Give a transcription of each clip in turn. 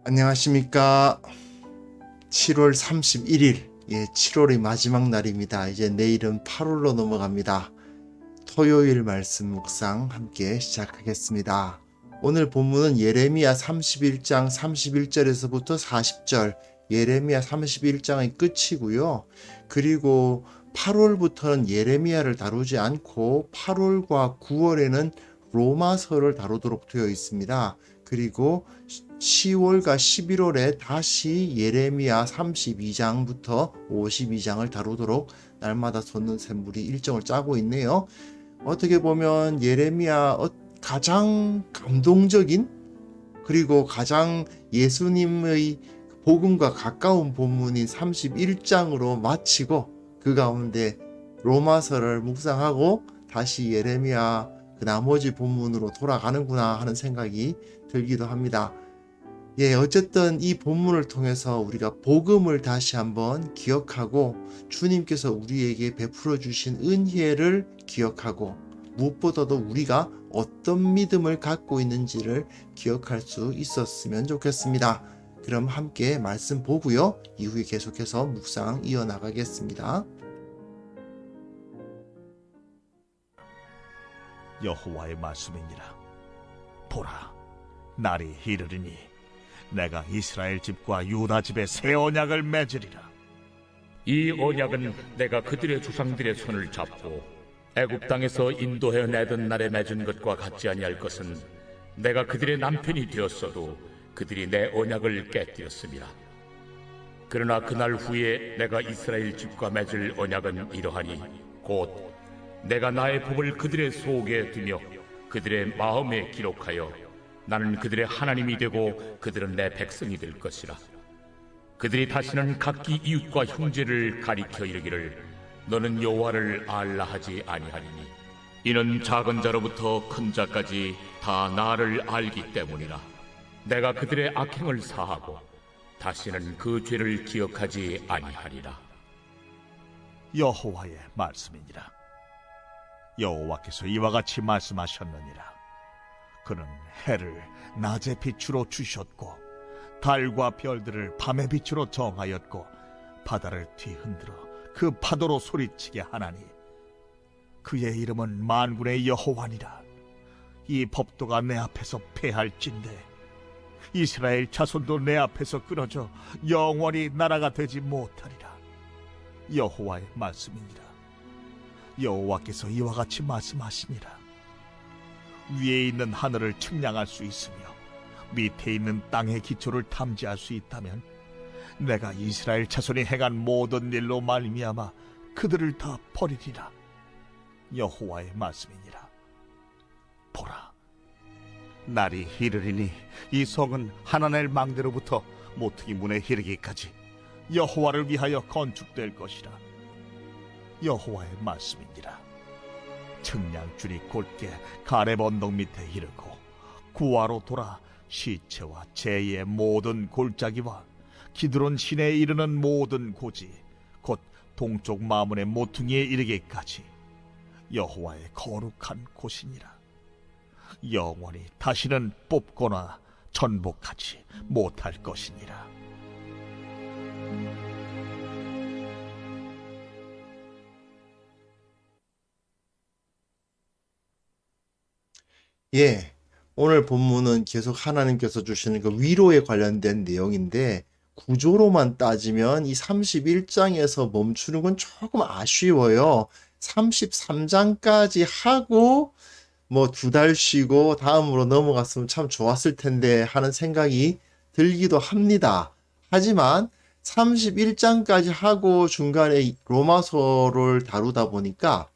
안녕하십니까. 7월 31일, 7월의 마지막 날입니다. 이제 내일은 8월로 넘어갑니다. 토요일 말씀 묵상 함께 시작하겠습니다. 오늘 본문은 예레미야 31장 31절에서부터 40절, 예레미야 31장의 끝이고요. 그리고 8월부터는 예레미야를 다루지 않고 8월과 9월에는 로마서를 다루도록 되어 있습니다. 그리고 10월과 11월에 다시 예레미야 32장부터 52장을 다루도록 날마다 솟는 샘물이 일정을 짜고 있네요. 어떻게 보면 예레미야 가장 감동적인, 그리고 가장 예수님의 복음과 가까운 본문인 31장으로 마치고 그 가운데 로마서를 묵상하고 다시 예레미야 그 나머지 본문으로 돌아가는구나 하는 생각이 들기도 합니다. 어쨌든 이 본문을 통해서 우리가 복음을 다시 한번 기억하고 주님께서 우리에게 베풀어 주신 은혜를 기억하고 무엇보다도 우리가 어떤 믿음을 갖고 있는지를 기억할 수 있었으면 좋겠습니다. 그럼 함께 말씀 보고요. 이후에 계속해서 묵상 이어나가겠습니다. 여호와의 말씀이니라. 보라, 날이 이르리니 내가 이스라엘 집과 유다 집에 새 언약을 맺으리라. 이 언약은 내가 그들의 조상들의 손을 잡고 애굽 땅에서 인도해 내던 날에 맺은 것과 같지 아니할 것은 내가 그들의 남편이 되었어도 그들이 내 언약을 깨뜨렸음이라. 그러나 그날 후에 내가 이스라엘 집과 맺을 언약은 이러하니 곧 내가 나의 법을 그들의 속에 두며 그들의 마음에 기록하여 나는 그들의 하나님이 되고 그들은 내 백성이 될 것이라. 그들이 다시는 각기 이웃과 형제를 가리켜 이르기를 너는 여호와를 알라 하지 아니하리니 이는 작은 자로부터 큰 자까지 다 나를 알기 때문이라. 내가 그들의 악행을 사하고 다시는 그 죄를 기억하지 아니하리라. 여호와의 말씀이니라. 여호와께서 이와 같이 말씀하셨느니라. 그는 해를 낮의 빛으로 주셨고 달과 별들을 밤의 빛으로 정하였고 바다를 뒤흔들어 그 파도로 소리치게 하나니 그의 이름은 만군의 여호와니라. 이 법도가 내 앞에서 패할진대 이스라엘 자손도 내 앞에서 끊어져 영원히 나라가 되지 못하리라. 여호와의 말씀이니라. 여호와께서 이와 같이 말씀하시니라. 위에 있는 하늘을 측량할 수 있으며 밑에 있는 땅의 기초를 탐지할 수 있다면 내가 이스라엘 자손이 행한 모든 일로 말미암아 그들을 다 버리리라. 여호와의 말씀이니라. 보라, 날이 이르리니 이 성은 하나넬 망대로부터 모퉁이 문에 이르기까지 여호와를 위하여 건축될 것이라. 여호와의 말씀이니라. 측량줄이 곧게 가렙 언덕 밑에 이르고 구화로 돌아 시체와 재의 모든 골짜기와 기드론 시내에 이르는 모든 고지 곧 동쪽 마문의 모퉁이에 이르기까지 여호와의 거룩한 곳이니라. 영원히 다시는 뽑거나 전복하지 못할 것이니라. 오늘 본문은 계속 하나님께서 주시는 그 위로에 관련된 내용인데 구조로만 따지면 이 31장에서 멈추는 건 조금 아쉬워요. 33장까지 하고 뭐 2달 쉬고 다음으로 넘어갔으면 참 좋았을 텐데 하는 생각이 들기도 합니다. 하지만 31장까지 하고 중간에 로마서를 다루다 보니까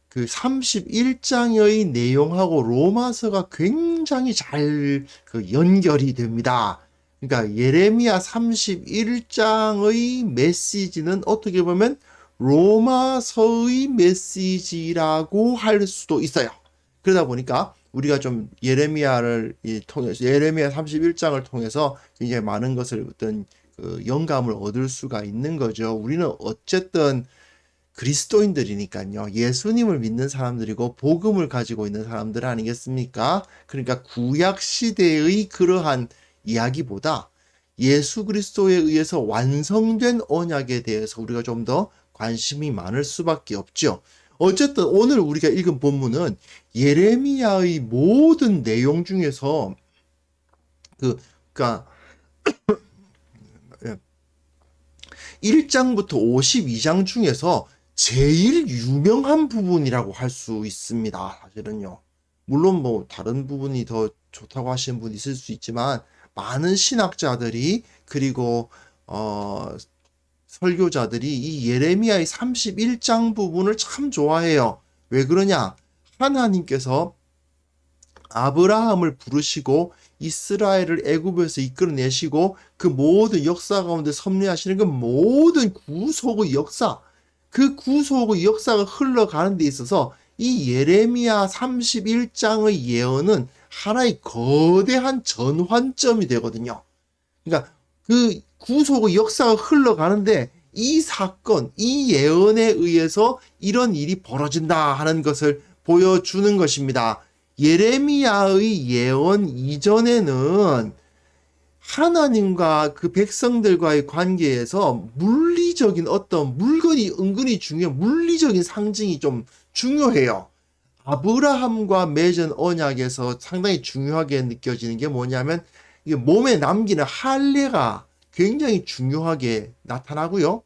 그 31장의 내용하고 로마서가 굉장히 잘 연결이 됩니다. 그러니까 예레미야 31장의 메시지는 어떻게 보면 로마서의 메시지라고 할 수도 있어요. 그러다 보니까 우리가 좀 예레미야를 통해서 예레미야 31장을 통해서 굉장히 많은 것을 어떤 영감을 얻을 수가 있는 거죠. 우리는 어쨌든 그리스도인들이니까요. 예수님을 믿는 사람들이고 복음을 가지고 있는 사람들 아니겠습니까? 그러니까 구약 시대의 그러한 이야기보다 예수 그리스도에 의해서 완성된 언약에 대해서 우리가 좀 더 관심이 많을 수밖에 없죠. 어쨌든 오늘 우리가 읽은 본문은 예레미야의 모든 내용 중에서 그러니까 1장부터 52장 중에서 제일 유명한 부분이라고 할 수 있습니다. 사실은요. 물론 뭐 다른 부분이 더 좋다고 하시는 분이 있을 수 있지만 많은 신학자들이 그리고 설교자들이 이 예레미야의 31장 부분을 참 좋아해요. 왜 그러냐? 하나님께서 아브라함을 부르시고 이스라엘을 애굽에서 이끌어내시고 그 모든 역사 가운데 섭리하시는 그 모든 구속의 역사, 그 구속의 역사가 흘러가는 데 있어서 이 예레미야 31장의 예언은 하나의 거대한 전환점이 되거든요. 그러니까 그 구속의 역사가 흘러가는데 이 사건, 이 예언에 의해서 이런 일이 벌어진다 하는 것을 보여주는 것입니다. 예레미야의 예언 이전에는 하나님과 그 백성들과의 관계에서 물리적인 어떤 물건이 은근히 물리적인 상징이 좀 중요해요. 아브라함과 맺은 언약에서 상당히 중요하게 느껴지는 게 뭐냐면 이게 몸에 남기는 할례가 굉장히 중요하게 나타나고요.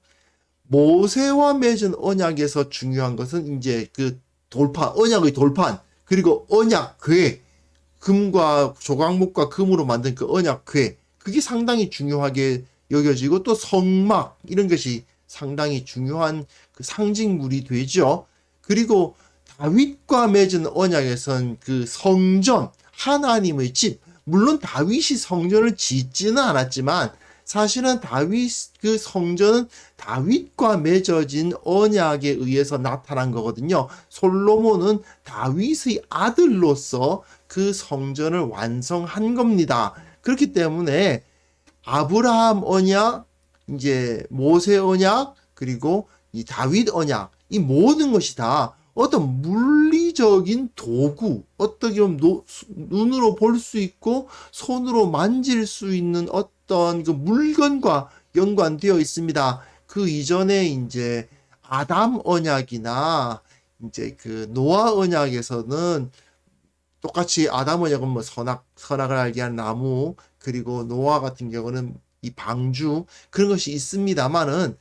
모세와 맺은 언약에서 중요한 것은 이제 그 돌판, 언약의 돌판, 그리고 언약궤, 금과 조각목과 금으로 만든 그 언약궤, 그게 상당히 중요하게 여겨지고 또 성막 이런 것이 상당히 중요한 그 상징물이 되죠. 그리고 다윗과 맺은 언약에선 그 성전, 하나님의 집, 물론 다윗이 성전을 짓지는 않았지만 사실은 그 성전은 다윗과 맺어진 언약에 의해서 나타난 거거든요. 솔로몬은 다윗의 아들로서 그 성전을 완성한 겁니다. 그렇기 때문에 아브라함 언약, 이제 모세 언약, 그리고 이 다윗 언약, 이 모든 것이 다 어떤 물리적인 도구, 어떻게 보면 눈으로 볼 수 있고 손으로 만질 수 있는 어떤 그 물건과 연관되어 있습니다. 그 이전에 이제 아담 언약이나 이제 그 노아 언약에서는 똑같이 아담 언약은 뭐 선악을 알게 한 나무, 그리고 노아 같은 경우는 이 방주, 그런 것이 있습니다만은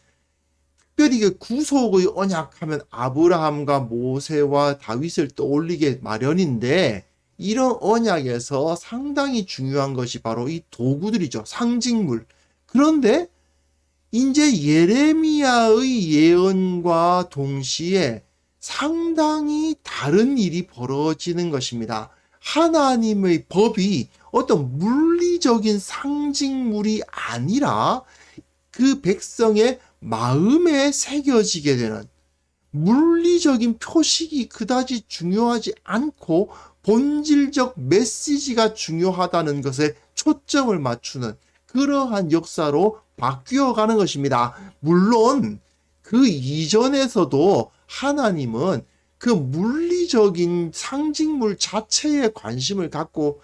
특별히 그 구속의 언약하면 아브라함과 모세와 다윗을 떠올리게 마련인데 이런 언약에서 상당히 중요한 것이 바로 이 도구들이죠. 상징물. 그런데 이제 예레미야의 예언과 동시에 상당히 다른 일이 벌어지는 것입니다. 하나님의 법이 어떤 물리적인 상징물이 아니라 그 백성의 마음에 새겨지게 되는 물리적인 표식이 그다지 중요하지 않고 본질적 메시지가 중요하다는 것에 초점을 맞추는 그러한 역사로 바뀌어가는 것입니다. 물론 그 이전에서도 하나님은 그 물리적인 상징물 자체에 관심을 갖고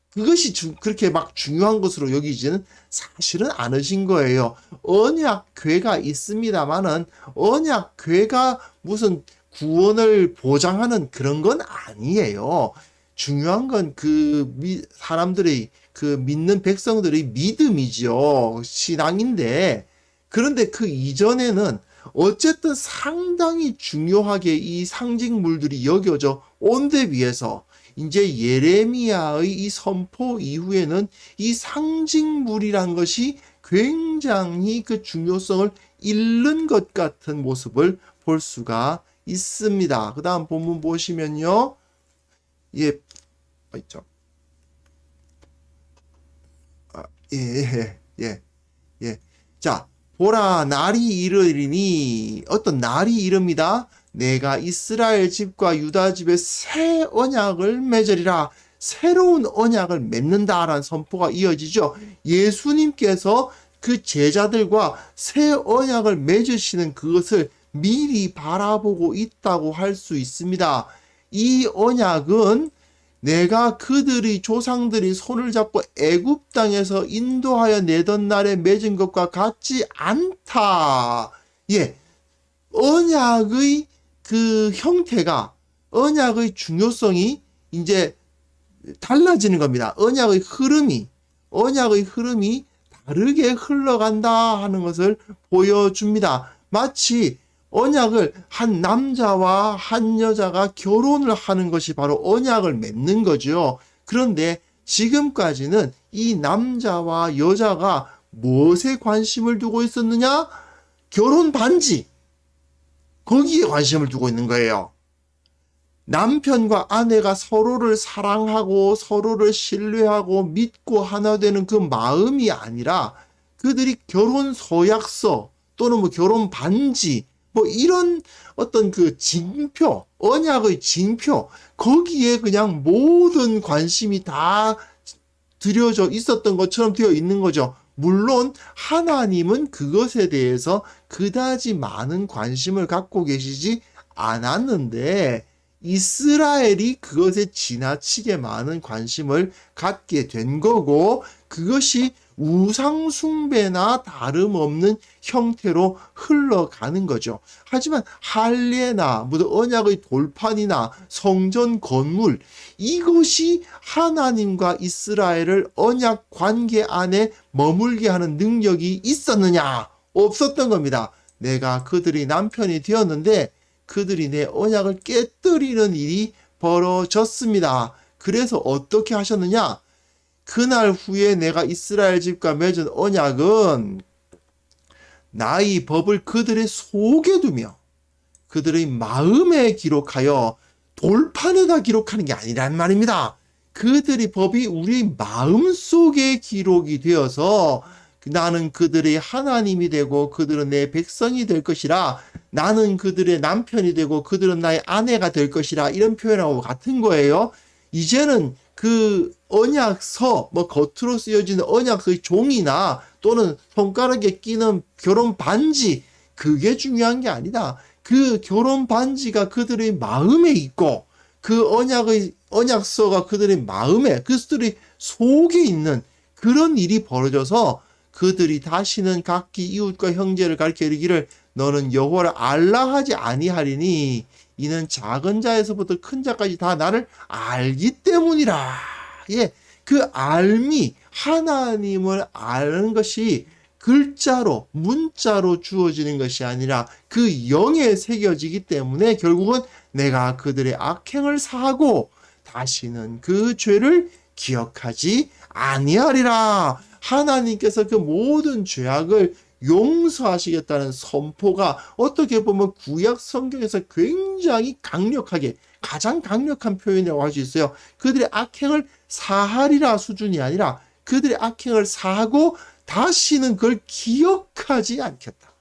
그것이 그렇게 막 중요한 것으로 여기지는 사실은 않으신 거예요. 언약궤가 있습니다만은 언약궤가 무슨 구원을 보장하는 그런 건 아니에요. 중요한 건 사람들의 믿는 백성들의 믿음이죠. 신앙인데 그런데 그 이전에는 어쨌든 상당히 중요하게 이 상징물들이 여겨져 온 데 비해서 이제 예레미야의 이 선포 이후에는 이 상징물이란 것이 굉장히 그 중요성을 잃는 것 같은 모습을 볼 수가 있습니다. 그 다음 본문 보시면요. 있죠. 자, 보라, 날이 이르리니, 어떤 날이 이릅니다. 내가 이스라엘 집과 유다 집에 새 언약을 맺으리라. 새로운 언약을 맺는다라는 선포가 이어지죠. 예수님께서 그 제자들과 새 언약을 맺으시는 그것을 미리 바라보고 있다고 할 수 있습니다. 이 언약은 내가 그들이 조상들이 손을 잡고 애굽 땅에서 인도하여 내던 날에 맺은 것과 같지 않다. 예. 언약의 그 형태가, 언약의 중요성이 이제 달라지는 겁니다. 언약의 흐름이 다르게 흘러간다 하는 것을 보여줍니다. 마치 언약을 한 남자와 한 여자가 결혼을 하는 것이 바로 언약을 맺는 거죠. 그런데 지금까지는 이 남자와 여자가 무엇에 관심을 두고 있었느냐? 결혼 반지. 거기에 관심을 두고 있는 거예요. 남편과 아내가 서로를 사랑하고 서로를 신뢰하고 믿고 하나 되는 그 마음이 아니라 그들이 결혼 서약서 또는 뭐 결혼 반지 뭐 이런 어떤 그 징표, 언약의 징표, 거기에 그냥 모든 관심이 다 들여져 있었던 것처럼 되어 있는 거죠. 물론 하나님은 그것에 대해서 그다지 많은 관심을 갖고 계시지 않았는데 이스라엘이 그것에 지나치게 많은 관심을 갖게 된 거고 그것이 우상숭배나 다름없는 형태로 흘러가는 거죠. 하지만 할례나 무슨 언약의 돌판이나 성전 건물 이것이 하나님과 이스라엘을 언약 관계 안에 머물게 하는 능력이 있었느냐? 없었던 겁니다. 내가 그들이 남편이 되었는데 그들이 내 언약을 깨뜨리는 일이 벌어졌습니다. 그래서 어떻게 하셨느냐? 그날 후에 내가 이스라엘 집과 맺은 언약은 나의 법을 그들의 속에 두며 그들의 마음에 기록하여 돌판에다 기록하는 게 아니란 말입니다. 그들의 법이 우리 마음 속에 기록이 되어서 나는 그들의 하나님이 되고 그들은 내 백성이 될 것이라 나는 그들의 남편이 되고 그들은 나의 아내가 될 것이라 이런 표현하고 같은 거예요. 이제는 그 언약서, 뭐 겉으로 쓰여지는 언약의 종이나 또는 손가락에 끼는 결혼 반지, 그게 중요한 게 아니다. 그 결혼 반지가 그들의 마음에 있고, 그 언약서가 그들의 마음에, 그들의 속에 있는 그런 일이 벌어져서 그들이 다시는 각기 이웃과 형제를 가르쳐 이르기를 너는 여호와를 알라 하지 아니하리니 이는 작은 자에서부터 큰 자까지 다 나를 알기 때문이라. 예, 그 알미, 하나님을 아는 것이 글자로, 문자로 주어지는 것이 아니라 그 영에 새겨지기 때문에 결국은 내가 그들의 악행을 사하고 다시는 그 죄를 기억하지 아니하리라. 하나님께서 그 모든 죄악을 용서하시겠다는 선포가 어떻게 보면 구약 성경에서 굉장히 강력하게 가장 강력한 표현이라고 할 수 있어요. 그들의 악행을 사하리라 수준이 아니라 그들의 악행을 사하고 다시는 그걸 기억하지 않겠다.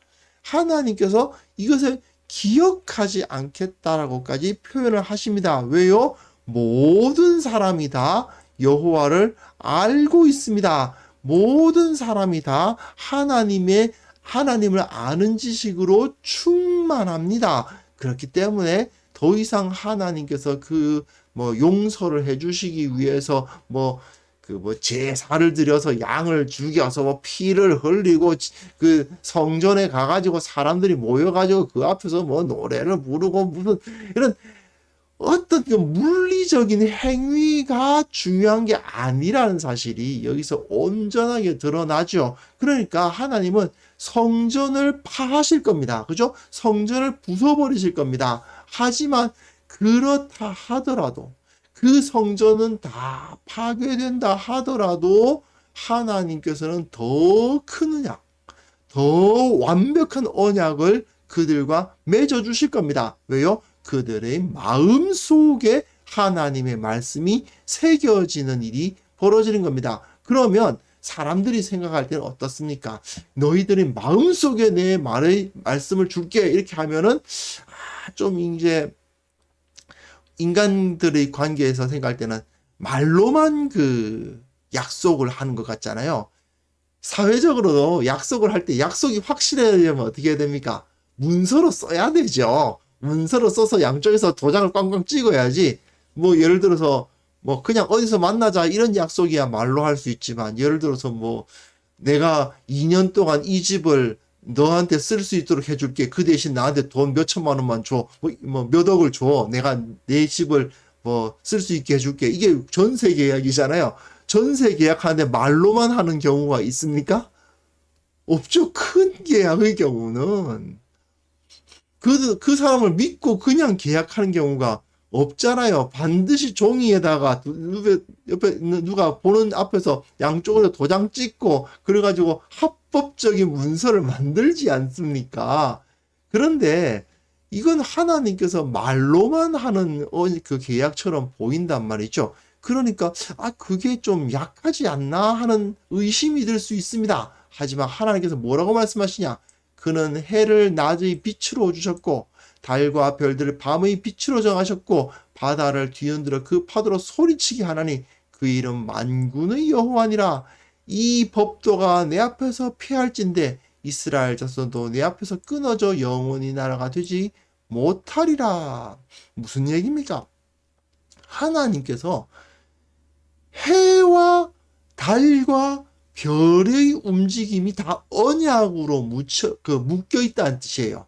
하나님께서 이것을 기억하지 않겠다라고까지 표현을 하십니다. 왜요? 모든 사람이 다 여호와를 알고 있습니다. 모든 사람이 다 하나님을 아는 지식으로 충만합니다. 그렇기 때문에 더 이상 하나님께서 용서를 해주시기 위해서 제사를 드려서 양을 죽여서 피를 흘리고 그 성전에 가가지고 사람들이 모여가지고 그 앞에서 노래를 부르고 무슨 이런 어떤 그 물리적인 행위가 중요한 게 아니라는 사실이 여기서 온전하게 드러나죠. 그러니까 하나님은 성전을 파하실 겁니다. 그죠? 성전을 부숴버리실 겁니다. 하지만 그렇다 하더라도 그 성전은 다 파괴된다 하더라도 하나님께서는 더 큰 언약, 더 완벽한 언약을 그들과 맺어주실 겁니다. 왜요? 그들의 마음 속에 하나님의 말씀이 새겨지는 일이 벌어지는 겁니다. 그러면 사람들이 생각할 때는 어떻습니까? 너희들의 마음 속에 내 말씀을 줄게 이렇게 하면은 좀 이제 인간들의 관계에서 생각할 때는 말로만 그 약속을 하는 것 같잖아요. 사회적으로도 약속을 할 때 약속이 확실해야되면 어떻게 해야 됩니까? 문서로 써야 되죠. 문서로 써서 양쪽에서 도장을 꽝꽝 찍어야지. 예를 들어서 뭐 그냥 어디서 만나자 이런 약속이야 말로 할 수 있지만, 예를 들어서 뭐 내가 2년 동안 이 집을 너한테 쓸 수 있도록 해줄게. 그 대신 나한테 돈 몇 천만 원만 줘. 뭐 몇 억을 줘. 내가 내 집을 뭐 쓸 수 있게 해줄게. 이게 전세 계약이잖아요. 전세 계약하는데 말로만 하는 경우가 있습니까? 없죠. 큰 계약의 경우는. 그 사람을 믿고 그냥 계약하는 경우가 없잖아요. 반드시 종이에다가 옆에 있는 누가 보는 앞에서 양쪽으로 도장 찍고 그래가지고 합법적인 문서를 만들지 않습니까? 그런데 이건 하나님께서 말로만 하는 그 계약처럼 보인단 말이죠. 그러니까 그게 좀 약하지 않나 하는 의심이 들 수 있습니다. 하지만 하나님께서 뭐라고 말씀하시냐? 그는 해를 낮의 빛으로 주셨고 달과 별들을 밤의 빛으로 정하셨고 바다를 뒤흔들어 그 파도로 소리치게 하나니 그 이름 만군의 여호와니라. 이 법도가 내 앞에서 피할진대 이스라엘 자손도 내 앞에서 끊어져 영원히 나라가 되지 못하리라. 무슨 얘기입니까? 하나님께서 해와 달과 별의 움직임이 다 언약으로 묶여 있다는 뜻이에요.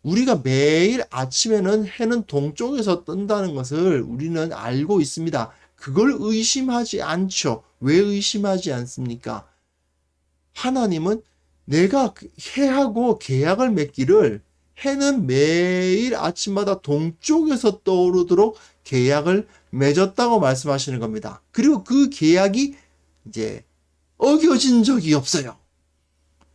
우리가 매일 아침에는 해는 동쪽에서 뜬다는 것을 우리는 알고 있습니다. 그걸 의심하지 않죠. 왜 의심하지 않습니까? 하나님은 내가 해하고 계약을 맺기를 해는 매일 아침마다 동쪽에서 떠오르도록 계약을 맺었다고 말씀하시는 겁니다. 그리고 그 계약이 이제 어겨진 적이 없어요.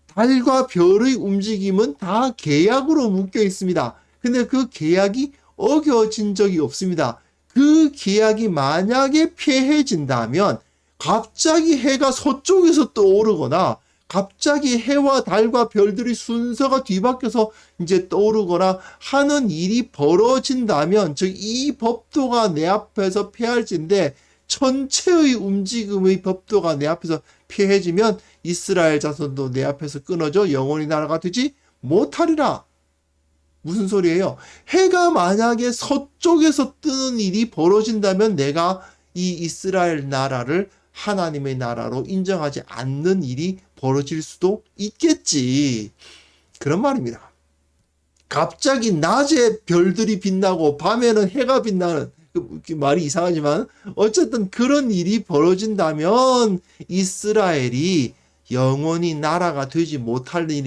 달과 별의 움직임은 다 계약으로 묶여 있습니다. 근데 그 계약이 어겨진 적이 없습니다. 그 계약이 만약에 폐해진다면 갑자기 해가 서쪽에서 떠오르거나 갑자기 해와 달과 별들이 순서가 뒤바뀌어서 이제 떠오르거나 하는 일이 벌어진다면, 즉 이 법도가 내 앞에서 폐할진데 전체의 움직임의 법도가 내 앞에서 폐해지면 이스라엘 자손도 내 앞에서 끊어져 영원히 나라가 되지 못하리라. 무슨 소리예요? 해가 만약에 서쪽에서 뜨는 일이 벌어진다면 내가 이 이스라엘 나라를 하나님의 나라로 인정하지 않는 일이 벌어질 수도 있겠지. 그런 말입니다. 갑자기 낮에 별들이 빛나고 밤에는 해가 빛나는, 그 말이 이상하지만 어쨌든 그런 일이 벌어진다면 이스라엘이 영원히 나라가 되지 못하는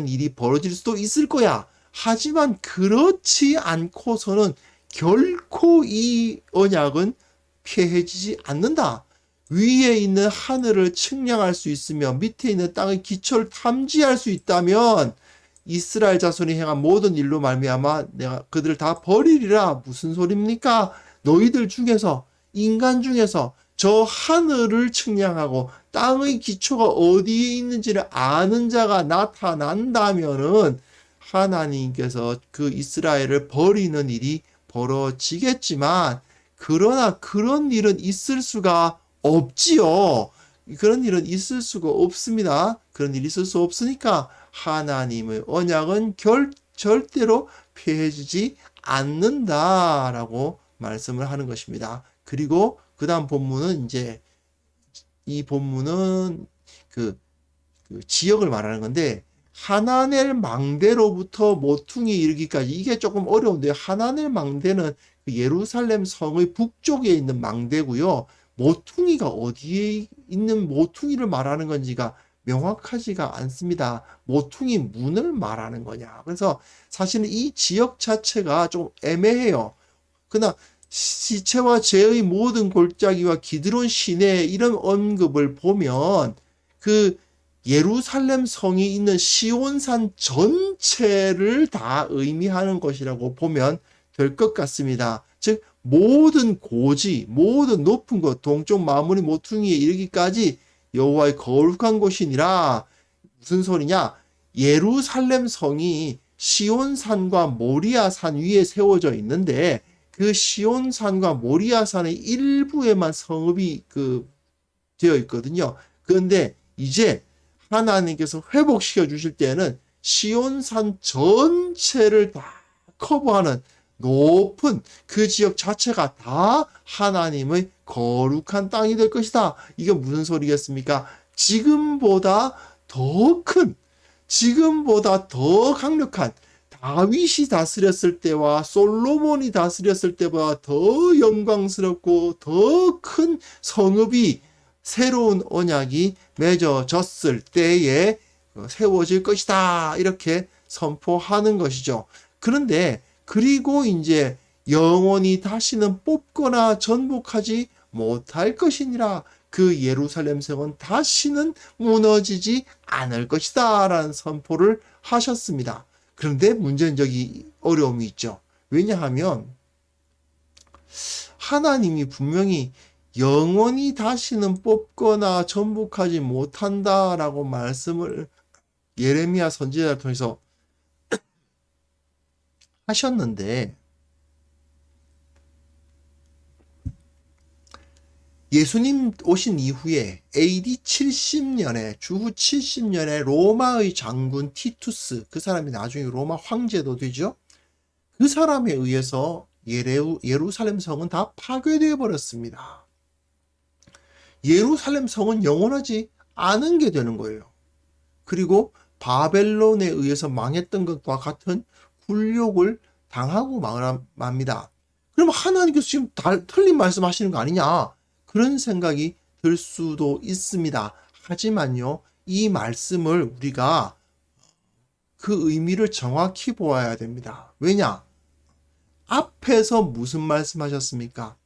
일이 벌어질 수도 있을 거야. 하지만 그렇지 않고서는 결코 이 언약은 폐해지지 않는다. 위에 있는 하늘을 측량할 수 있으며 밑에 있는 땅의 기초를 탐지할 수 있다면 이스라엘 자손이 행한 모든 일로 말미암아 내가 그들을 다 버리리라. 무슨 소리입니까? 너희들 중에서, 인간 중에서 저 하늘을 측량하고 땅의 기초가 어디에 있는지를 아는 자가 나타난다면은 하나님께서 그 이스라엘을 버리는 일이 벌어지겠지만, 그러나 그런 일은 있을 수가 없지요. 그런 일은 있을 수가 없습니다. 그런 일이 있을 수 없으니까 하나님의 언약은 절대로 폐해지지 않는다라고 말씀을 하는 것입니다. 그리고 그 다음 본문은 이제 이 본문은 그 지역을 말하는 건데, 하나넬 망대로부터 모퉁이에 이르기까지, 이게 조금 어려운데요. 하나넬 망대는 그 예루살렘 성의 북쪽에 있는 망대고요. 모퉁이가 어디에 있는 모퉁이를 말하는 건지가 명확하지가 않습니다. 모퉁이 문을 말하는 거냐. 그래서 사실은 이 지역 자체가 좀 애매해요. 그러나 시체와 재의 모든 골짜기와 기드론 시내 이런 언급을 보면 그 예루살렘 성이 있는 시온산 전체를 다 의미하는 것이라고 보면 될 것 같습니다. 즉 모든 고지, 모든 높은 곳, 동쪽 마무리 모퉁이에 이르기까지 여호와의 거룩한 곳이니라. 무슨 소리냐? 예루살렘 성이 시온산과 모리아산 위에 세워져 있는데 그 시온산과 모리아산의 일부에만 성읍이 되어 있거든요. 그런데 이제 하나님께서 회복시켜 주실 때는 시온산 전체를 다 커버하는 높은 그 지역 자체가 다 하나님의 거룩한 땅이 될 것이다. 이게 무슨 소리겠습니까? 지금보다 더 큰, 지금보다 더 강력한 다윗이 다스렸을 때와 솔로몬이 다스렸을 때보다 더 영광스럽고 더 큰 성읍이 새로운 언약이 맺어졌을 때에 세워질 것이다. 이렇게 선포하는 것이죠. 그런데 그리고 이제 영원히 다시는 뽑거나 전복하지 못할 것이니라. 그 예루살렘 성은 다시는 무너지지 않을 것이다. 라는 선포를 하셨습니다. 그런데 문제는 여기 어려움이 있죠. 왜냐하면 하나님이 분명히 영원히 다시는 뽑거나 전복하지 못한다라고 말씀을 예레미야 선지자를 통해서 하셨는데 예수님 오신 이후에 AD 70년에 주후 70년에 로마의 장군 티투스, 그 사람이 나중에 로마 황제도 되죠. 그 사람에 의해서 예루살렘 성은 다 파괴되어 버렸습니다. 예루살렘 성은 영원하지 않은 게 되는 거예요. 그리고 바벨론에 의해서 망했던 것과 같은 굴욕을 당하고 맙니다. 그럼 하나님께서 지금 틀린 말씀하시는 거 아니냐? 그런 생각이 들 수도 있습니다. 하지만요, 이 말씀을 우리가 그 의미를 정확히 보아야 됩니다. 왜냐? 앞에서 무슨 말씀하셨습니까?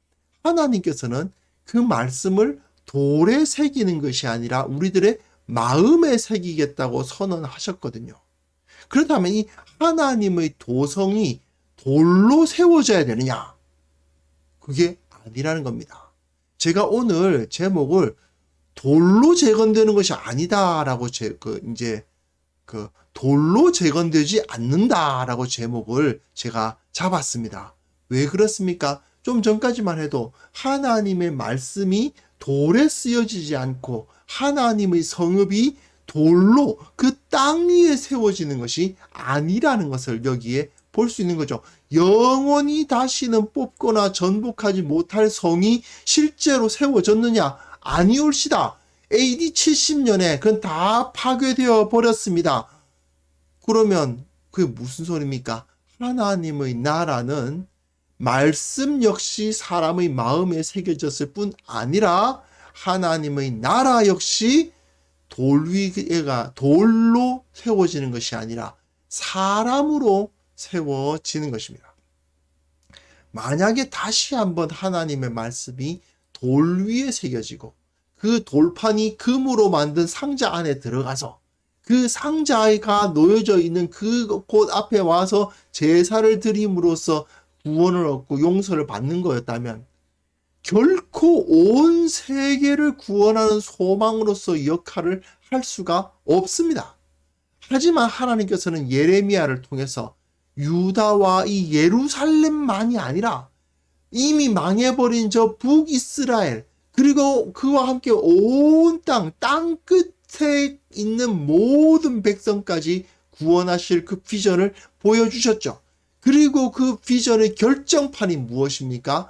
하나님께서는 그 말씀을 돌에 새기는 것이 아니라 우리들의 마음에 새기겠다고 선언하셨거든요. 그렇다면 이 하나님의 도성이 돌로 세워져야 되느냐? 그게 아니라는 겁니다. 제가 오늘 제목을 돌로 재건되는 것이 아니다라고 돌로 재건되지 않는다라고 제목을 제가 잡았습니다. 왜 그렇습니까? 좀 전까지만 해도 하나님의 말씀이 돌에 쓰여지지 않고 하나님의 성읍이 돌로 그 땅 위에 세워지는 것이 아니라는 것을 여기에 볼 수 있는 거죠. 영원히 다시는 뽑거나 전복하지 못할 성이 실제로 세워졌느냐? 아니올시다. AD 70년에 그건 다 파괴되어 버렸습니다. 그러면 그게 무슨 소리입니까? 하나님의 나라는 말씀 역시 사람의 마음에 새겨졌을 뿐 아니라 하나님의 나라 역시 돌로 세워지는 것이 아니라 사람으로 세워지는 것입니다. 만약에 다시 한번 하나님의 말씀이 돌 위에 새겨지고 그 돌판이 금으로 만든 상자 안에 들어가서 그 상자가 놓여져 있는 그곳 앞에 와서 제사를 드림으로써 구원을 얻고 용서를 받는 거였다면 결코 온 세계를 구원하는 소망으로서 역할을 할 수가 없습니다. 하지만 하나님께서는 예레미야를 통해서 유다와 이 예루살렘만이 아니라 이미 망해버린 저 북이스라엘 그리고 그와 함께 온 땅 끝에 있는 모든 백성까지 구원하실 그 비전을 보여주셨죠. 그리고 그 비전의 결정판이 무엇입니까?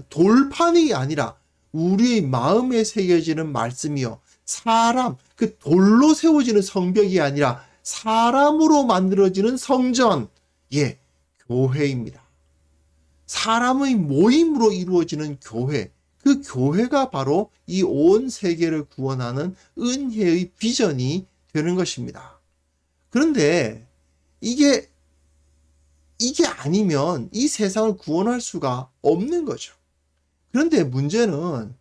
돌판이 아니라 우리의 마음에 새겨지는 말씀이요. 사람, 그 돌로 세워지는 성벽이 아니라 사람으로 만들어지는 성전, 교회입니다. 사람의 모임으로 이루어지는 교회, 그 교회가 바로 이 온 세계를 구원하는 은혜의 비전이 되는 것입니다. 그런데 이게 아니면 이 세상을 구원할 수가 없는 거죠. 그런데 문제는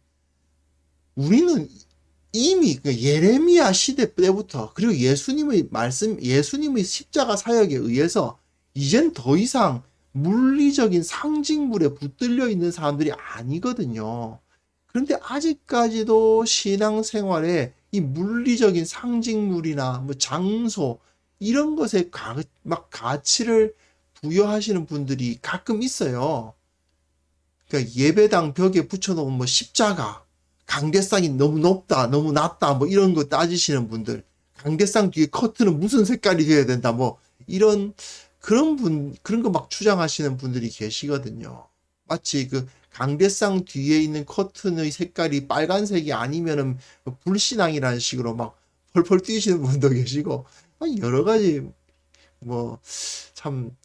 우리는 이미 예레미야 시대 때부터 그리고 예수님의 말씀, 예수님의 십자가 사역에 의해서 이젠 더 이상 물리적인 상징물에 붙들려 있는 사람들이 아니거든요. 그런데 아직까지도 신앙생활에 이 물리적인 상징물이나 장소 이런 것에 막 가치를 부여하시는 분들이 가끔 있어요. 그러니까 예배당 벽에 붙여놓은 십자가, 강대상이 너무 높다, 너무 낮다, 이런 거 따지시는 분들, 강대상 뒤에 커튼은 무슨 색깔이 되어야 된다, 이런 그런 거 막 주장하시는 분들이 계시거든요. 마치 그 강대상 뒤에 있는 커튼의 색깔이 빨간색이 아니면은 불신앙이라는 식으로 막 펄펄 뛰시는 분도 계시고, 여러 가지 뭐 참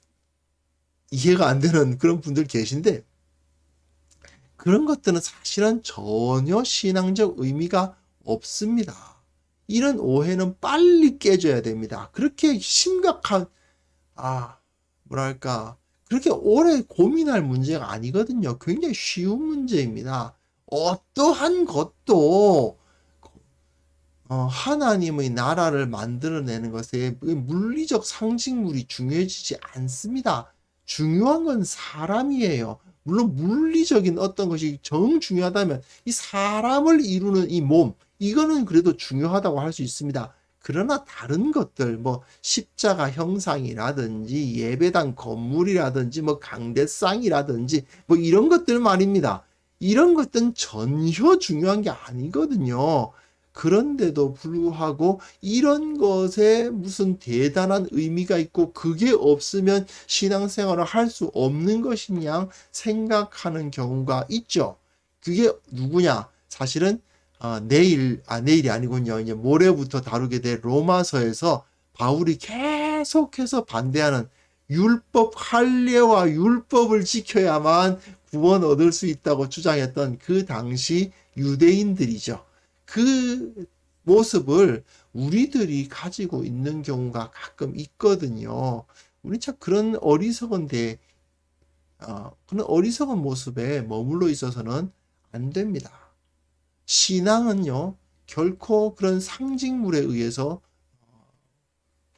이해가 안 되는 그런 분들 계신데, 그런 것들은 사실은 전혀 신앙적 의미가 없습니다. 이런 오해는 빨리 깨져야 됩니다. 그렇게 심각한, 뭐랄까, 그렇게 오래 고민할 문제가 아니거든요. 굉장히 쉬운 문제입니다. 어떠한 것도 하나님의 나라를 만들어내는 것에 물리적 상징물이 중요해지지 않습니다. 중요한 건 사람이에요. 물론 물리적인 어떤 것이 정 중요하다면 이 사람을 이루는 이 몸, 이거는 그래도 중요하다고 할 수 있습니다. 그러나 다른 것들, 뭐 십자가 형상이라든지 예배당 건물이라든지 뭐 강대상이라든지 뭐 이런 것들 말입니다. 이런 것들은 전혀 중요한 게 아니거든요. 그런데도 불구하고 이런 것에 무슨 대단한 의미가 있고 그게 없으면 신앙생활을 할 수 없는 것이냐 생각하는 경우가 있죠. 그게 누구냐? 사실은 내일이 아니군요. 이제 모레부터 다루게 될 로마서에서 바울이 계속해서 반대하는 율법 할례와 율법을 지켜야만 구원 얻을 수 있다고 주장했던 그 당시 유대인들이죠. 그 모습을 우리들이 가지고 있는 경우가 가끔 있거든요. 우리 참 그런 어리석은 모습에 머물러 있어서는 안 됩니다. 신앙은요, 결코 그런 상징물에 의해서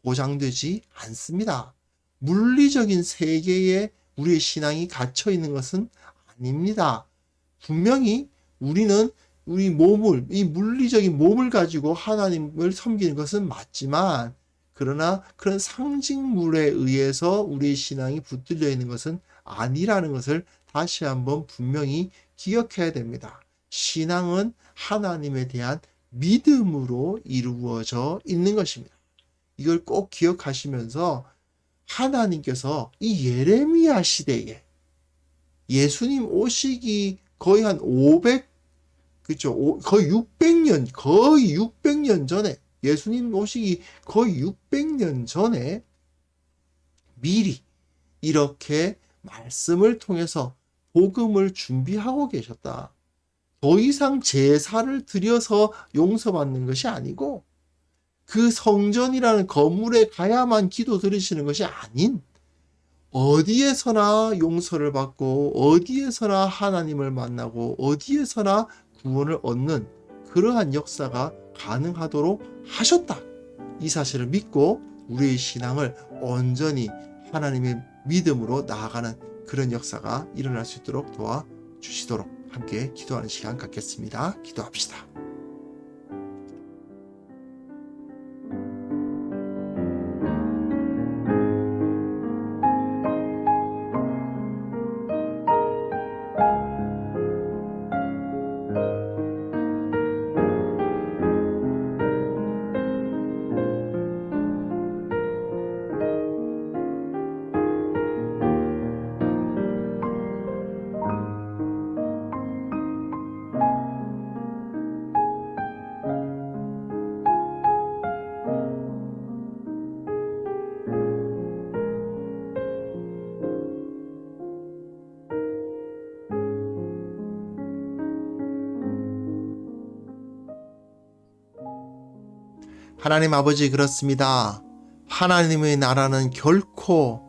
보장되지 않습니다. 물리적인 세계에 우리의 신앙이 갇혀 있는 것은 아닙니다. 분명히 우리는 이 물리적인 몸을 가지고 하나님을 섬기는 것은 맞지만, 그러나 그런 상징물에 의해서 우리의 신앙이 붙들려 있는 것은 아니라는 것을 다시 한번 분명히 기억해야 됩니다. 신앙은 하나님에 대한 믿음으로 이루어져 있는 것입니다. 이걸 꼭 기억하시면서 하나님께서 이 예레미야 시대에 예수님 오시기 거의 한 600년 전에, 예수님 오시기 거의 600년 전에 미리 이렇게 말씀을 통해서 복음을 준비하고 계셨다. 더 이상 제사를 드려서 용서받는 것이 아니고 그 성전이라는 건물에 가야만 기도 드리시는 것이 아닌 어디에서나 용서를 받고 어디에서나 하나님을 만나고 어디에서나 구원을 얻는 그러한 역사가 가능하도록 하셨다. 이 사실을 믿고 우리의 신앙을 온전히 하나님의 믿음으로 나아가는 그런 역사가 일어날 수 있도록 도와주시도록 함께 기도하는 시간 갖겠습니다. 기도합시다. 하나님 아버지, 그렇습니다. 하나님의 나라는 결코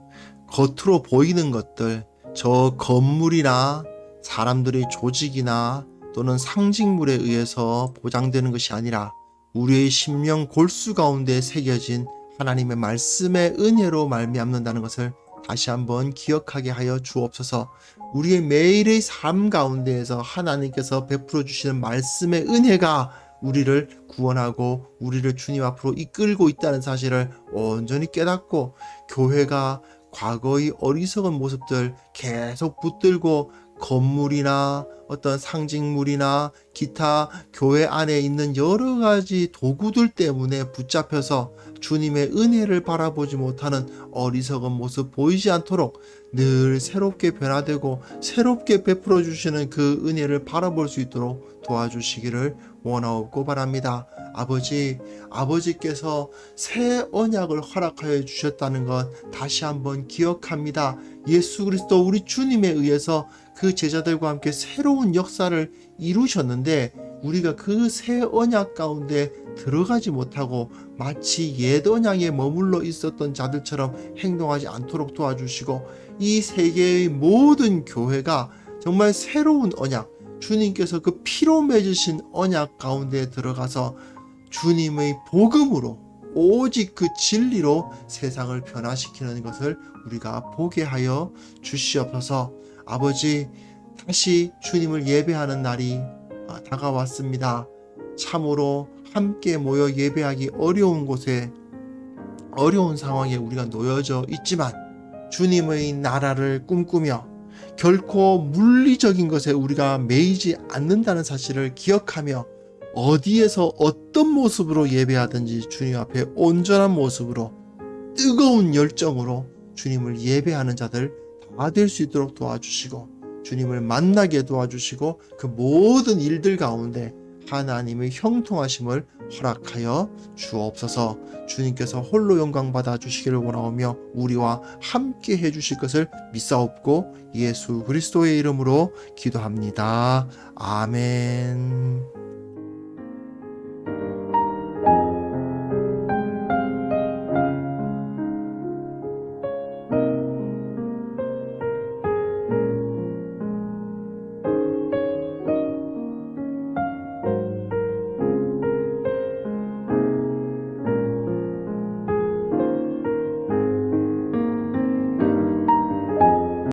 겉으로 보이는 것들, 저 건물이나 사람들의 조직이나 또는 상징물에 의해서 보장되는 것이 아니라 우리의 심령 골수 가운데 새겨진 하나님의 말씀의 은혜로 말미암는다는 것을 다시 한번 기억하게 하여 주옵소서. 우리의 매일의 삶 가운데에서 하나님께서 베풀어 주시는 말씀의 은혜가 우리를 구원하고 우리를 주님 앞으로 이끌고 있다는 사실을 온전히 깨닫고, 교회가 과거의 어리석은 모습들 계속 붙들고 건물이나 어떤 상징물이나 기타 교회 안에 있는 여러 가지 도구들 때문에 붙잡혀서 주님의 은혜를 바라보지 못하는 어리석은 모습 보이지 않도록 늘 새롭게 변화되고 새롭게 베풀어 주시는 그 은혜를 바라볼 수 있도록 도와주시기를 원하옵고 바랍니다. 아버지께서 새 언약을 허락하여 주셨다는 것 다시 한번 기억합니다. 예수 그리스도 우리 주님에 의해서 그 제자들과 함께 새로운 역사를 이루셨는데 우리가 그 새 언약 가운데 들어가지 못하고 마치 옛 언약에 머물러 있었던 자들처럼 행동하지 않도록 도와주시고 이 세계의 모든 교회가 정말 새로운 언약, 주님께서 그 피로 맺으신 언약 가운데 들어가서 주님의 복음으로 오직 그 진리로 세상을 변화시키는 것을 우리가 보게 하여 주시옵소서. 아버지, 다시 주님을 예배하는 날이 다가왔습니다. 참으로 함께 모여 예배하기 어려운 곳에 어려운 상황에 우리가 놓여져 있지만 주님의 나라를 꿈꾸며 결코 물리적인 것에 우리가 매이지 않는다는 사실을 기억하며 어디에서 어떤 모습으로 예배하든지 주님 앞에 온전한 모습으로 뜨거운 열정으로 주님을 예배하는 자들 다 될 수 있도록 도와주시고 주님을 만나게 도와주시고 그 모든 일들 가운데 하나님의 형통하심을 허락하여 주옵소서. 주님께서 홀로 영광 받아 주시기를 원하오며 우리와 함께 해주실 것을 믿사옵고 예수 그리스도의 이름으로 기도합니다. 아멘.